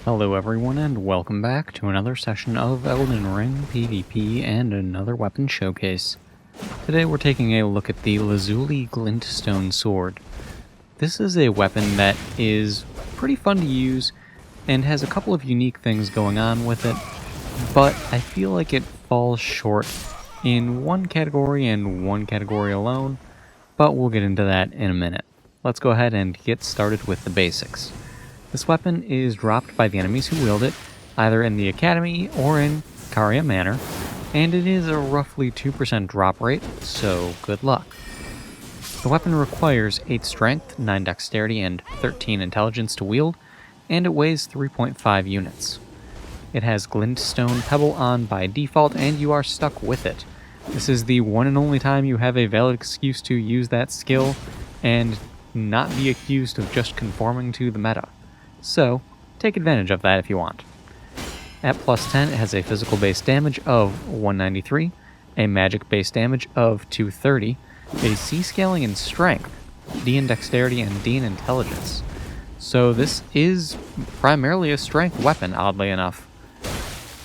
Hello everyone and welcome back to another session of Elden Ring PvP and another weapon showcase. Today we're taking a look at the Lazuli Glintstone sword. This is a weapon that is pretty fun to use and has a couple of unique things going on with it, but I feel like it falls short in one category and one category alone, but we'll get into that in a minute. Let's go ahead and get started with the basics. This weapon is dropped by the enemies who wield it, either in the Academy or in Caria Manor, and it is a roughly 2% drop rate, so good luck. The weapon requires 8 strength, 9 dexterity, and 13 intelligence to wield, and it weighs 3.5 units. It has Glintstone Pebble on by default, and you are stuck with it. This is the one and only time you have a valid excuse to use that skill, and not be accused of just conforming to the meta. So, take advantage of that if you want. At plus 10, it has a physical base damage of 193, a magic base damage of 230, a C scaling in strength, D in dexterity, and D in intelligence. So this is primarily a strength weapon, oddly enough.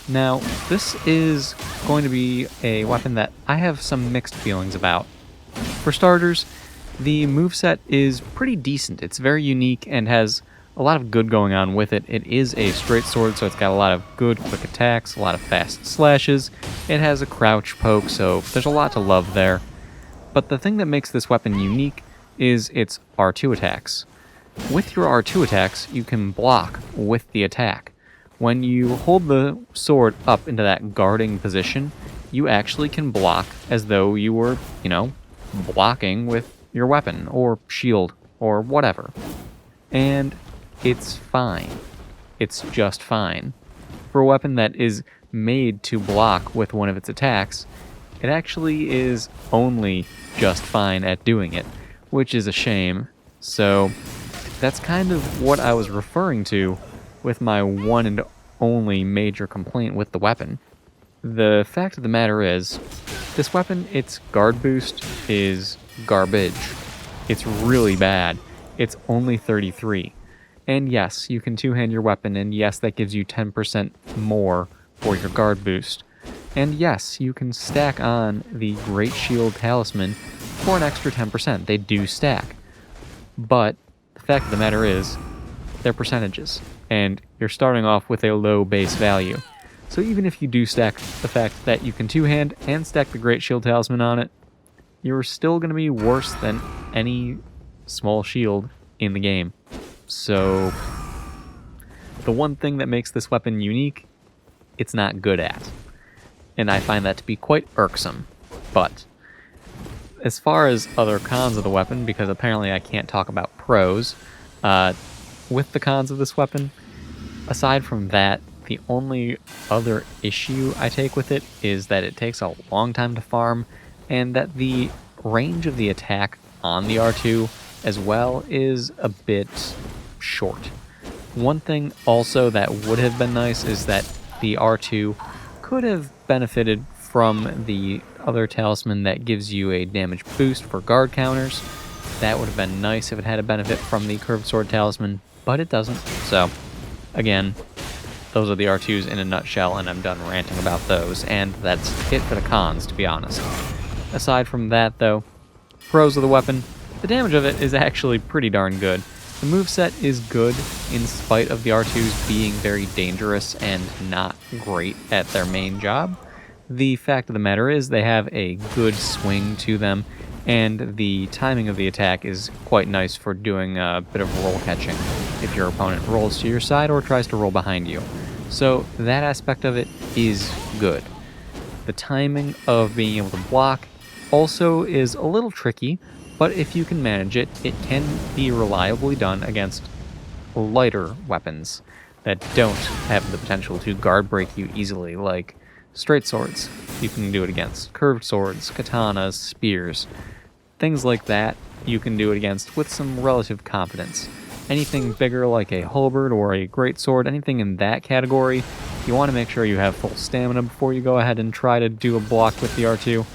Now, this is going to be a weapon that I have some mixed feelings about. For starters, the moveset is pretty decent. It's very unique and has a lot of good going on with it. It is a straight sword, so it's got a lot of good quick attacks, a lot of fast slashes. It has a crouch poke, so there's a lot to love there. But the thing that makes this weapon unique is its R2 attacks. With your R2 attacks, you can block with the attack. When you hold the sword up into that guarding position, you actually can block as though you were, blocking with your weapon, or shield, or whatever. And it's fine. It's just fine. For a weapon that is made to block with one of its attacks, it actually is only just fine at doing it, which is a shame. So that's kind of what I was referring to with my one and only major complaint with the weapon. The fact of the matter is, this weapon, its guard boost is garbage. It's really bad. It's only 33. And yes, you can two-hand your weapon, and yes, that gives you 10% more for your guard boost. And yes, you can stack on the Great Shield Talisman for an extra 10%. They do stack. But the fact of the matter is, they're percentages, and you're starting off with a low base value. So even if you do stack the fact that you can two-hand and stack the Great Shield Talisman on it, you're still going to be worse than any small shield in the game. So, the one thing that makes this weapon unique, it's not good at. And I find that to be quite irksome. But, as far as other cons of the weapon, because apparently I can't talk about pros, with the cons of this weapon, aside from that, the only other issue I take with it is that it takes a long time to farm, and that the range of the attack on the R2 as well is a bit short. One thing also that would have been nice is that the R2 could have benefited from the other talisman that gives you a damage boost for guard counters. That would have been nice if it had a benefit from the curved sword talisman, but it doesn't. So, again, those are the R2s in a nutshell, and I'm done ranting about those, and that's it for the cons, to be honest. Aside from that, though, pros of the weapon, the damage of it is actually pretty darn good. The moveset is good in spite of the R2s being very dangerous and not great at their main job. The fact of the matter is they have a good swing to them, and the timing of the attack is quite nice for doing a bit of roll catching if your opponent rolls to your side or tries to roll behind you. So that aspect of it is good. The timing of being able to block also is a little tricky, but if you can manage it, it can be reliably done against lighter weapons that don't have the potential to guard break you easily, like straight swords. You can do it against curved swords, katanas, spears. Things like that, you can do it against with some relative confidence. Anything bigger like a halberd or a greatsword, anything in that category, you want to make sure you have full stamina before you go ahead and try to do a block with the R2.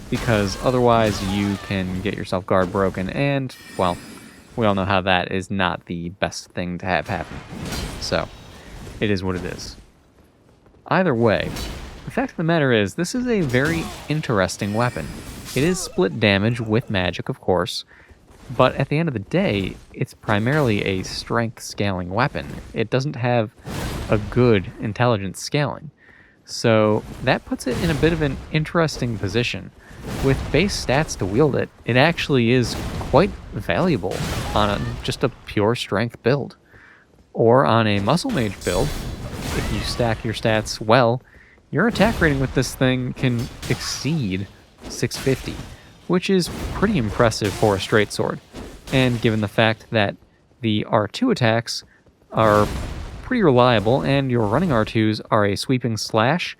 Because otherwise you can get yourself guard broken, and, well, we all know how that is not the best thing to have happen. So, it is what it is. Either way, the fact of the matter is, this is a very interesting weapon. It is split damage with magic, of course, but at the end of the day, it's primarily a strength scaling weapon. It doesn't have a good intelligence scaling. So that puts it in a bit of an interesting position. With base stats to wield it, it actually is quite valuable on just a pure strength build. Or on a muscle mage build, if you stack your stats well, your attack rating with this thing can exceed 650, which is pretty impressive for a straight sword. And given the fact that the R2 attacks are pretty reliable and your running R2s are a sweeping slash,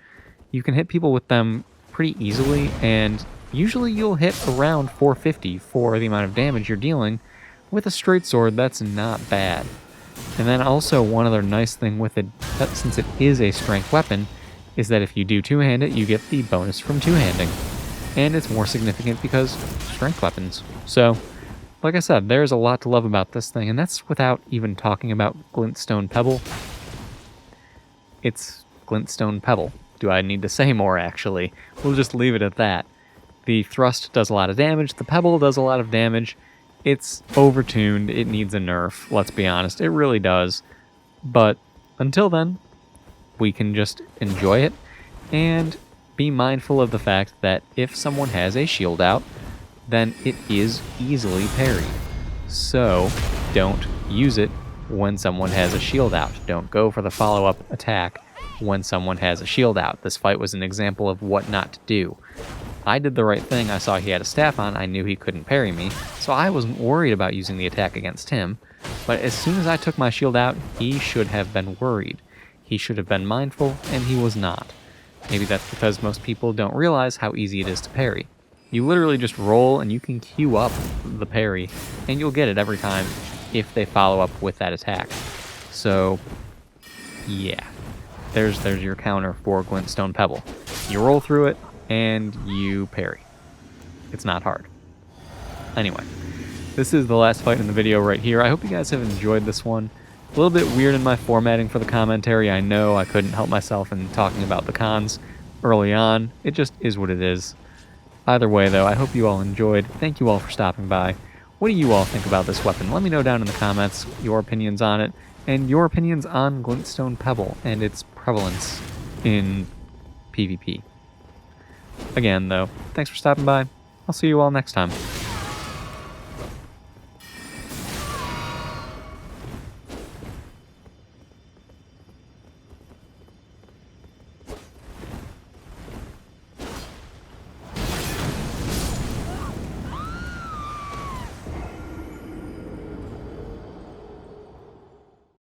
you can hit people with them pretty easily, and usually you'll hit around 450 for the amount of damage you're dealing. With a straight sword, that's not bad. And then also one other nice thing with it, since it is a strength weapon, is that if you do two-hand it, you get the bonus from two-handing. And it's more significant because strength weapons. So, like I said, there's a lot to love about this thing, and that's without even talking about Glintstone Pebble. It's Glintstone Pebble. Do I need to say more, actually? We'll just leave it at that. The thrust does a lot of damage, the pebble does a lot of damage. It's overtuned, it needs a nerf, let's be honest, it really does. But until then, we can just enjoy it, and be mindful of the fact that if someone has a shield out, then it is easily parried. So, don't use it when someone has a shield out. Don't go for the follow-up attack when someone has a shield out. This fight was an example of what not to do. I did the right thing. I saw he had a staff on. I knew he couldn't parry me, so I wasn't worried about using the attack against him. But as soon as I took my shield out, he should have been worried. He should have been mindful, and he was not. Maybe that's because most people don't realize how easy it is to parry. You literally just roll and you can queue up the parry, and you'll get it every time if they follow up with that attack. So, yeah. There's your counter for Glintstone Pebble. You roll through it, and you parry. It's not hard. Anyway, this is the last fight in the video right here. I hope you guys have enjoyed this one. A little bit weird in my formatting for the commentary. I know I couldn't help myself in talking about the cons early on. It just is what it is. Either way, though, I hope you all enjoyed. Thank you all for stopping by. What do you all think about this weapon? Let me know down in the comments your opinions on it, and your opinions on Glintstone Pebble and its prevalence in PvP. Again, though, thanks for stopping by. I'll see you all next time.